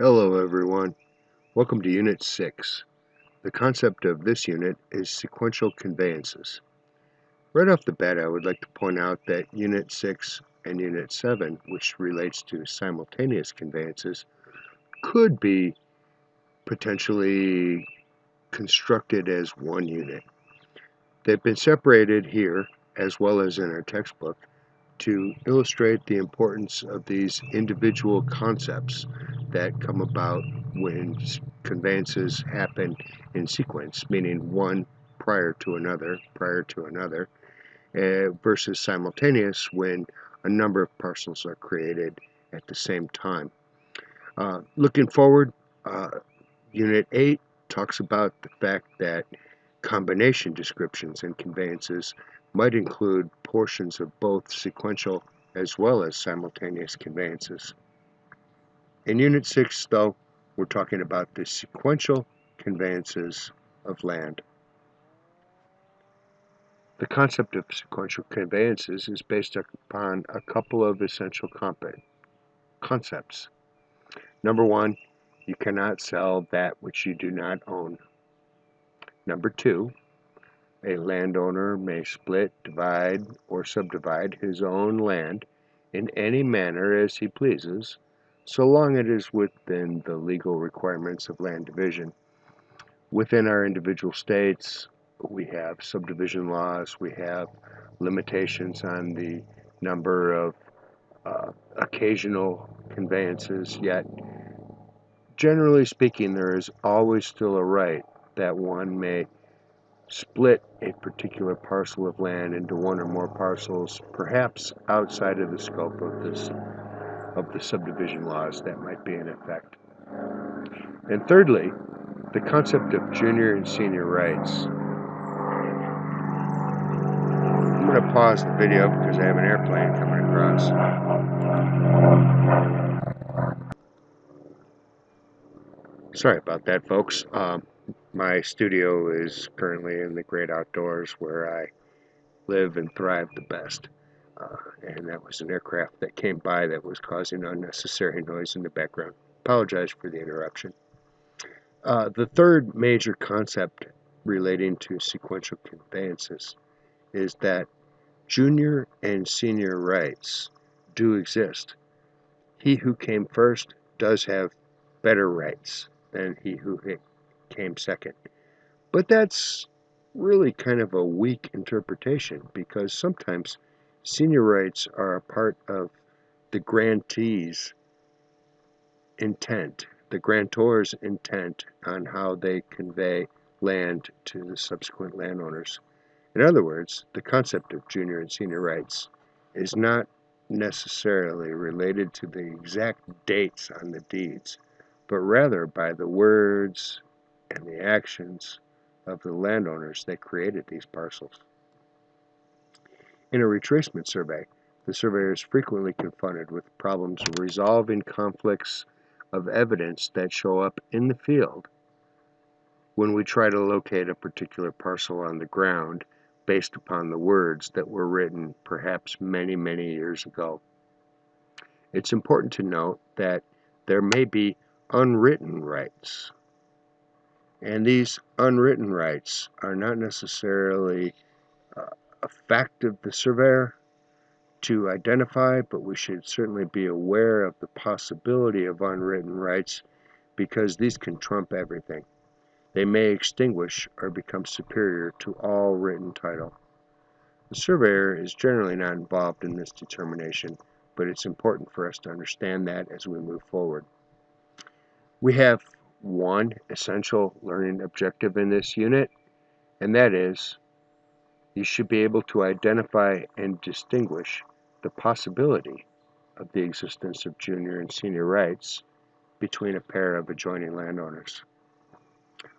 Hello everyone, welcome to Unit 6. The concept of this unit is sequential conveyances. Right off the bat I would like to point out that Unit 6 and Unit 7, which relates to simultaneous conveyances, could be potentially constructed as one unit. They've been separated here, as well as in our textbook, to illustrate the importance of these individual concepts that come about when conveyances happen in sequence, meaning one prior to another, versus simultaneous when a number of parcels are created at the same time. Looking forward, Unit 8 talks about the fact that combination descriptions in conveyances might include portions of both sequential as well as simultaneous conveyances. In Unit 6, though, we're talking about the sequential conveyances of land. The concept of sequential conveyances is based upon a couple of essential concepts. Number one, you cannot sell that which you do not own. Number two, a landowner may split, divide, or subdivide his own land in any manner as he pleases, so long as it is within the legal requirements of land division. Within our individual states, we have subdivision laws, we have limitations on the number of occasional conveyances, yet generally speaking, there is always still a right that one may split a particular parcel of land into one or more parcels, perhaps outside of the scope of the subdivision laws that might be in effect. And thirdly, the concept of junior and senior rights. I'm going to pause the video because I have an airplane coming across. Sorry about that, folks. My studio is currently in the great outdoors where I live and thrive the best. And that was an aircraft that came by that was causing unnecessary noise in the background. Apologize for the interruption. The third major concept relating to sequential conveyances is that junior and senior rights do exist. He who came first does have better rights than he who came second. But that's really kind of a weak interpretation because sometimes senior rights are a part of the grantee's intent, the grantor's intent on how they convey land to the subsequent landowners. In other words, the concept of junior and senior rights is not necessarily related to the exact dates on the deeds, but rather by the words and the actions of the landowners that created these parcels. In a retracement survey, the surveyor is frequently confronted with problems of resolving conflicts of evidence that show up in the field when we try to locate a particular parcel on the ground based upon the words that were written perhaps many, many years ago. It's important to note that there may be unwritten rights, and these unwritten rights are not necessarily a fact of the surveyor to identify, but we should certainly be aware of the possibility of unwritten rights because these can trump everything. They may extinguish or become superior to all written title. The surveyor is generally not involved in this determination, but it's important for us to understand that as we move forward. We have one essential learning objective in this unit, and that is you should be able to identify and distinguish the possibility of the existence of junior and senior rights between a pair of adjoining landowners.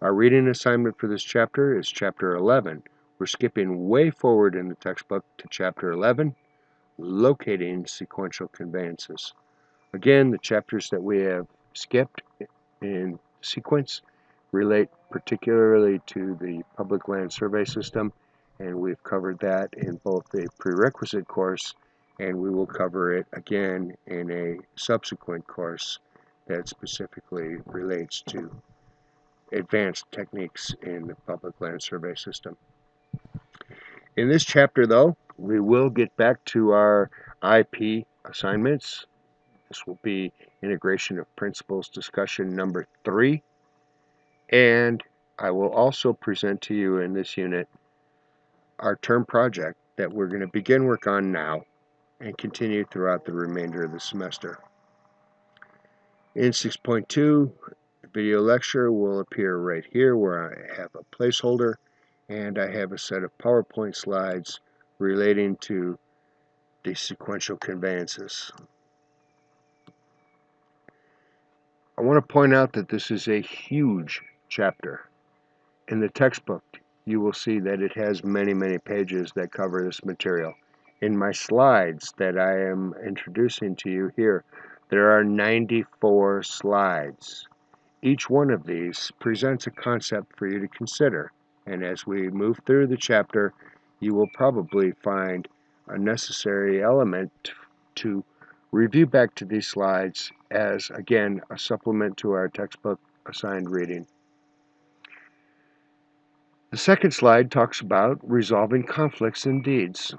Our reading assignment for this chapter is Chapter 11. We're skipping way forward in the textbook to Chapter 11, Locating Sequential Conveyances. Again, the chapters that we have skipped in sequence relate particularly to the public land survey system, and we've covered that in both a prerequisite course and we will cover it again in a subsequent course that specifically relates to advanced techniques in the public land survey system. In this chapter, though, we will get back to our IP assignments. This will be Integration of Principles discussion number 3. And I will also present to you in this unit our term project that we're going to begin work on now and continue throughout the remainder of the semester. In 6.2, the video lecture will appear right here where I have a placeholder and I have a set of PowerPoint slides relating to the sequential conveyances. I want to point out that this is a huge chapter. In the textbook, you will see that it has many, many pages that cover this material. In my slides that I am introducing to you here, there are 94 slides. Each one of these presents a concept for you to consider, and as we move through the chapter, you will probably find a necessary element to review back to these slides as, again, a supplement to our textbook assigned reading. The second slide talks about resolving conflicts in deeds.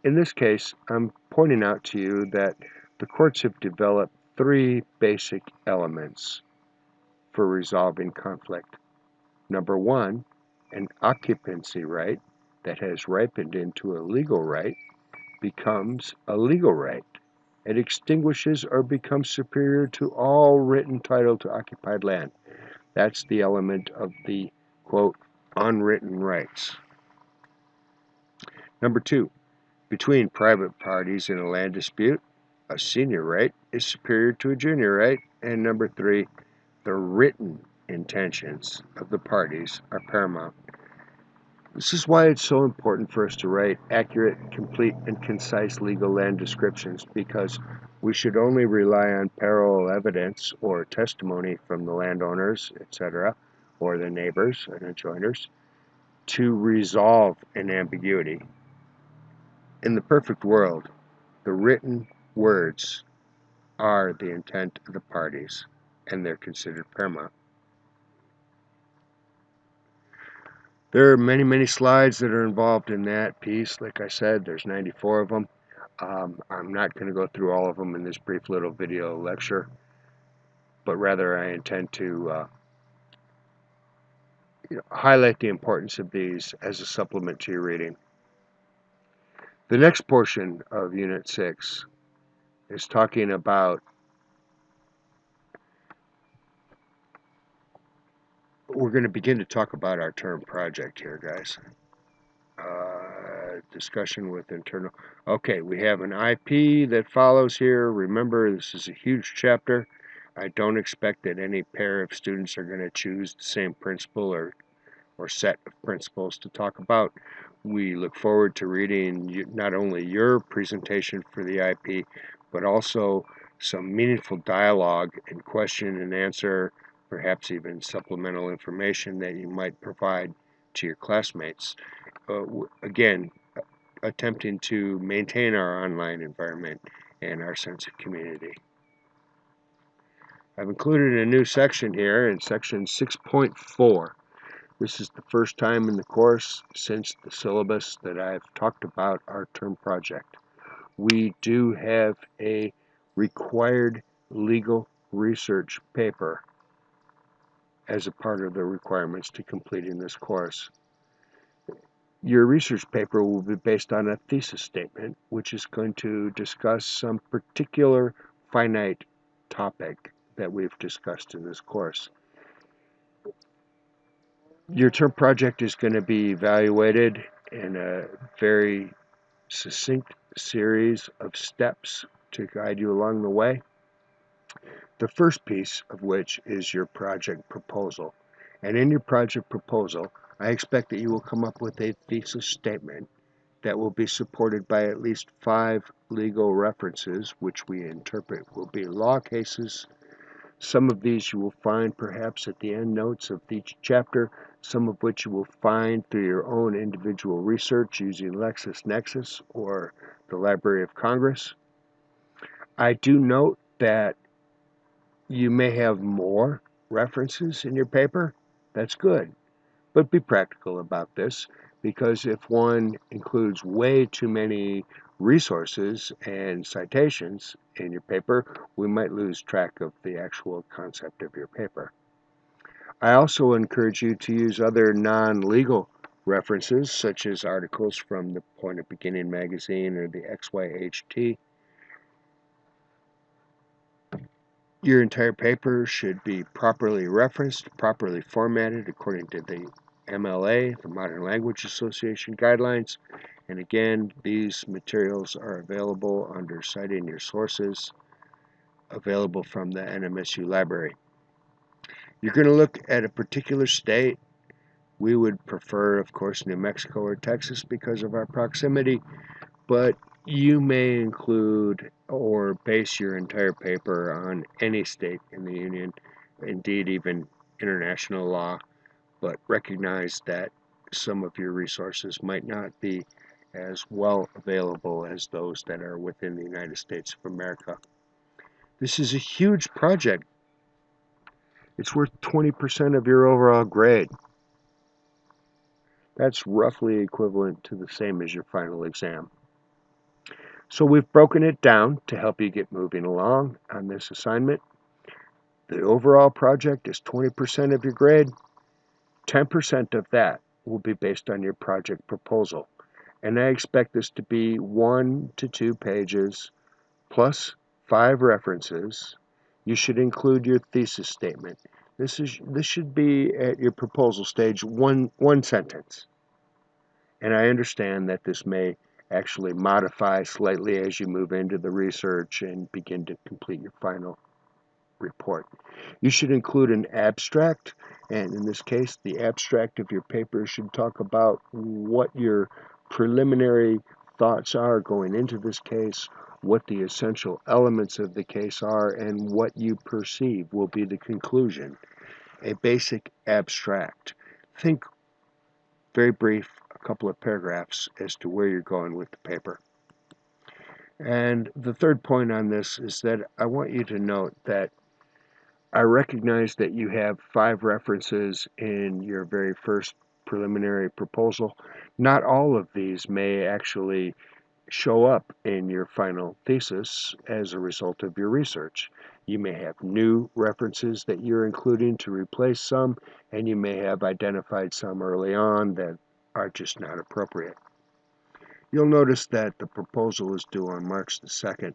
In this case, I'm pointing out to you that the courts have developed 3 basic elements for resolving conflict. Number 1, an occupancy right that has ripened into a legal right becomes a legal right. It extinguishes or becomes superior to all written title to occupied land. That's the element of the, quote, unwritten rights. Number 2, between private parties in a land dispute, a senior right is superior to a junior right. And number 3, the written intentions of the parties are paramount. This is why it's so important for us to write accurate, complete, and concise legal land descriptions, because we should only rely on parallel evidence or testimony from the landowners, etc., or the neighbors and adjoiners to resolve an ambiguity. In the perfect world, the written words are the intent of the parties, and they're considered paramount. There are many, many slides that are involved in that piece. Like I said, there's 94 of them. I'm not going to go through all of them in this brief little video lecture, but rather I intend to highlight the importance of these as a supplement to your reading. The next portion of Unit 6 is talking about, we're going to begin to talk about our term project here, guys. Discussion with internal. Okay, we have an IP that follows here. Remember, this is a huge chapter. I don't expect that any pair of students are going to choose the same principle or set of principles to talk about. We look forward to reading not only your presentation for the IP, but also some meaningful dialogue and question and answer, perhaps even supplemental information that you might provide to your classmates. Again, attempting to maintain our online environment and our sense of community. I've included a new section here in section 6.4. This is the first time in the course since the syllabus that I've talked about our term project. We do have a required legal research paper as a part of the requirements to completing this course. Your research paper will be based on a thesis statement, which is going to discuss some particular finite topic that we've discussed in this course. Your term project is going to be evaluated in a very succinct series of steps to guide you along the way. The first piece of which is your project proposal. And in your project proposal, I expect that you will come up with a thesis statement that will be supported by at least 5 legal references, which we interpret will be law cases. Some of these you will find perhaps at the end notes of each chapter, some of which you will find through your own individual research using LexisNexis or the Library of Congress. I do note that You may have more references in your paper. That's good. But be practical about this, because if one includes way too many resources and citations in your paper, we might lose track of the actual concept of your paper. I also encourage you to use other non-legal references, such as articles from the Point of Beginning magazine or the XYHT. Your entire paper should be properly referenced, properly formatted according to the MLA, the Modern Language Association guidelines. And again, these materials are available under Citing Your Sources, available from the NMSU library. You're going to look at a particular state. We would prefer, of course, New Mexico or Texas because of our proximity, but you may include or base your entire paper on any state in the Union, indeed even international law, but recognize that some of your resources might not be as well available as those that are within the United States of America. This is a huge project. It's worth 20% of your overall grade. That's roughly equivalent to the same as your final exam. So we've broken it down to help you get moving along on this assignment. The overall project is 20% of your grade. 10% of that will be based on your project proposal. And I expect this to be 1 to 2 pages plus 5 references. You should include your thesis statement. This should be at your proposal stage one sentence. And I understand that this may actually modify slightly as you move into the research and begin to complete your final report. You should include an abstract, and in this case, the abstract of your paper should talk about what your preliminary thoughts are going into this case, what the essential elements of the case are, and what you perceive will be the conclusion. A basic abstract. Think very brief, a couple of paragraphs as to where you're going with the paper. And the third point on this is that I want you to note that I recognize that you have 5 references in your very first preliminary proposal. Not all of these may actually show up in your final thesis as a result of your research. You may have new references that you're including to replace some, and you may have identified some early on that are just not appropriate. You'll notice that the proposal is due on March the 2nd.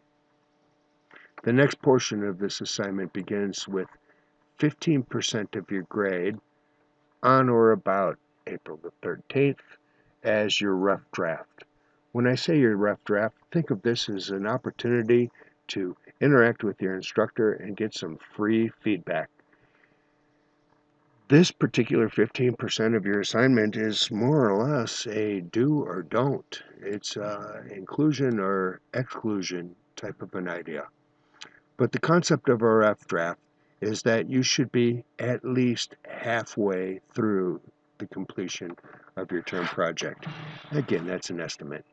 The next portion of this assignment begins with 15% of your grade on or about April the 13th as your rough draft. When I say your rough draft, think of this as an opportunity to interact with your instructor and get some free feedback. This particular 15% of your assignment is more or less a do or don't. It's inclusion or exclusion type of an idea. But the concept of a rough draft is that you should be at least halfway through the completion of your term project. Again, that's an estimate.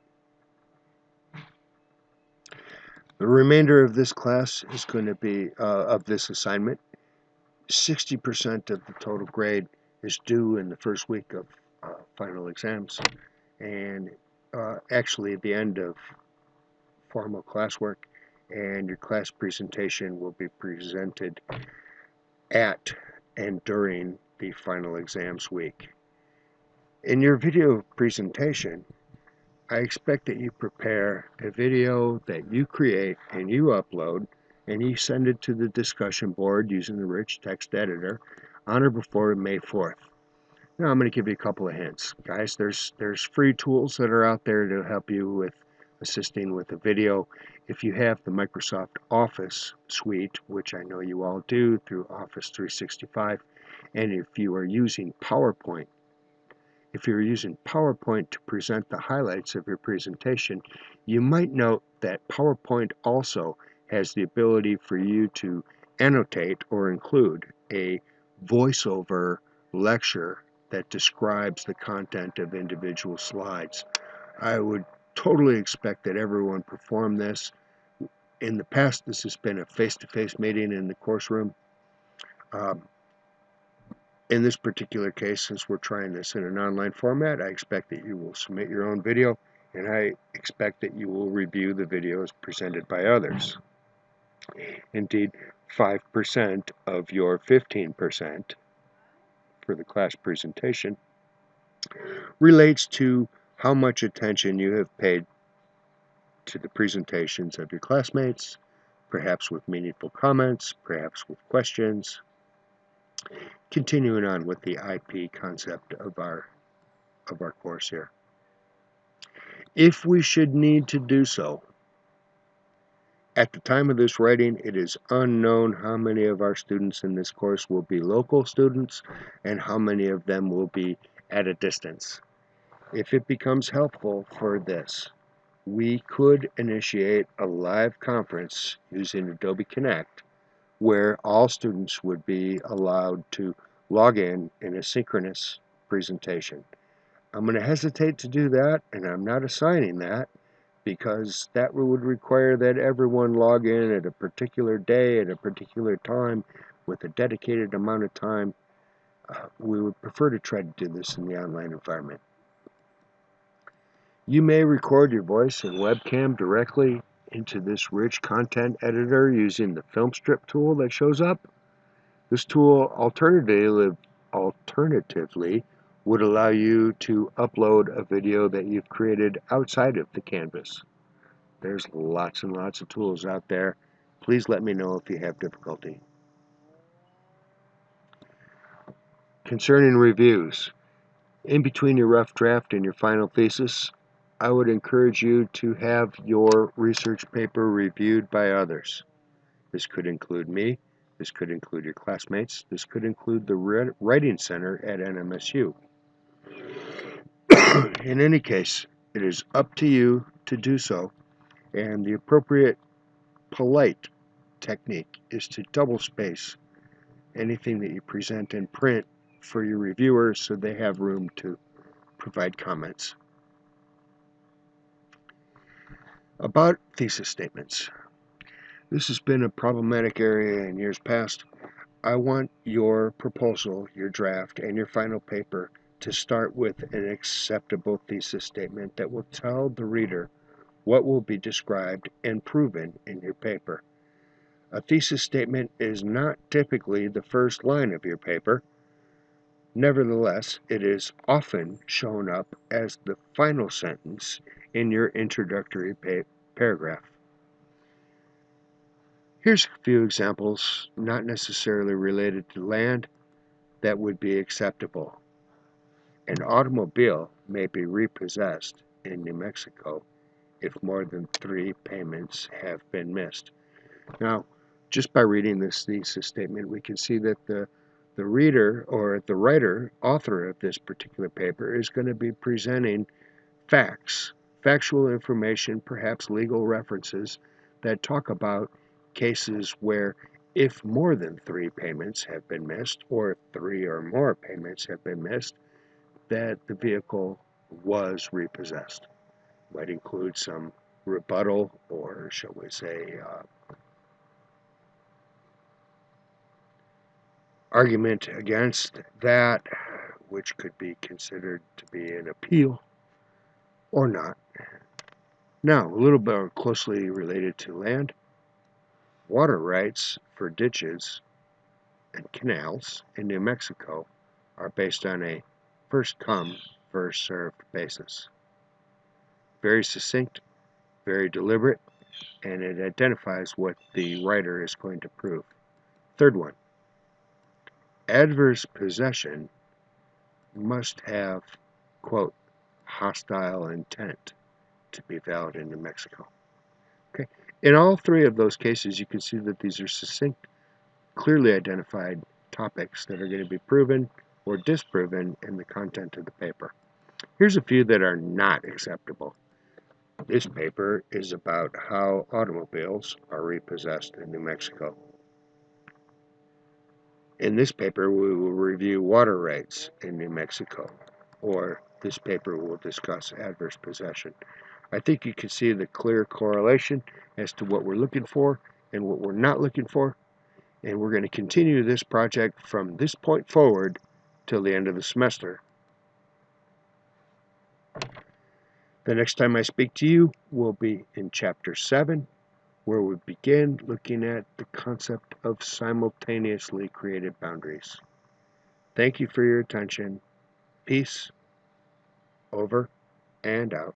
The remainder of this class is going to be, of this assignment, 60% of the total grade is due in the first week of final exams, and actually at the end of formal classwork, and your class presentation will be presented at and during the final exams week. In your video presentation, I expect that you prepare a video that you create and you upload and you send it to the discussion board using the rich text editor on or before May 4th. Now I'm going to give you a couple of hints. Guys, there's free tools that are out there to help you with assisting with the video. If you have the Microsoft Office suite, which I know you all do through Office 365, and if you are using PowerPoint, to present the highlights of your presentation, you might note that PowerPoint also has the ability for you to annotate or include a voiceover lecture that describes the content of individual slides. I would totally expect that everyone perform this. In the past, this has been a face-to-face meeting in the course room. In this particular case, since we're trying this in an online format, I expect that you will submit your own video, and I expect that you will review the videos presented by others. Indeed, 5% of your 15% for the class presentation relates to how much attention you have paid to the presentations of your classmates, perhaps with meaningful comments, perhaps with questions. Continuing on with the IP concept of our course here. If we should need to do so, at the time of this writing, it is unknown how many of our students in this course will be local students and how many of them will be at a distance. If it becomes helpful for this, we could initiate a live conference using Adobe Connect where all students would be allowed to log in a synchronous presentation. I'm going to hesitate to do that, and I'm not assigning that, because that would require that everyone log in at a particular day, at a particular time, with a dedicated amount of time. We would prefer to try to do this in the online environment. You may record your voice and webcam directly into this rich content editor using the film strip tool that shows up. This tool alternatively would allow you to upload a video that you've created outside of the canvas. There's lots and lots of tools out there. Please let me know if you have difficulty. Concerning reviews, in between your rough draft and your final thesis, I would encourage you to have your research paper reviewed by others. This could include me, this could include your classmates, this could include the Writing Center at NMSU. In any case, it is up to you to do so, and the appropriate polite technique is to double space anything that you present in print for your reviewers so they have room to provide comments. About thesis statements. This has been a problematic area in years past. I want your proposal, your draft, and your final paper to start with an acceptable thesis statement that will tell the reader what will be described and proven in your paper. A thesis statement is not typically the first line of your paper. Nevertheless, it is often shown up as the final sentence in your introductory paragraph. Here's a few examples, not necessarily related to land, that would be acceptable. An automobile may be repossessed in New Mexico if more than 3 payments have been missed. Now, just by reading this thesis statement, we can see that the reader or the writer, author of this particular paper, is going to be presenting facts, factual information, perhaps legal references that talk about cases where if more than 3 payments have been missed, or if 3 or more payments have been missed, that the vehicle was repossessed. Might include some rebuttal, or shall we say, argument against that, which could be considered to be an appeal or not. Now, a little bit more closely related to land. Water rights for ditches and canals in New Mexico are based on a first come, first served basis. Very succinct, very deliberate, and it identifies what the writer is going to prove. Third one, adverse possession must have, quote, hostile intent to be valid in New Mexico. Okay. In all 3 of those cases, you can see that these are succinct, clearly identified topics that are going to be proven or disproven in the content of the paper. Here's a few that are not acceptable. This paper is about how automobiles are repossessed in New Mexico. In this paper, we will review water rights in New Mexico, or this paper will discuss adverse possession. I think you can see the clear correlation as to what we're looking for and what we're not looking for. And we're going to continue this project from this point forward till the end of the semester. The next time I speak to you will be in Chapter 7, where we begin looking at the concept of simultaneously created boundaries. Thank you for your attention. Peace, over and out.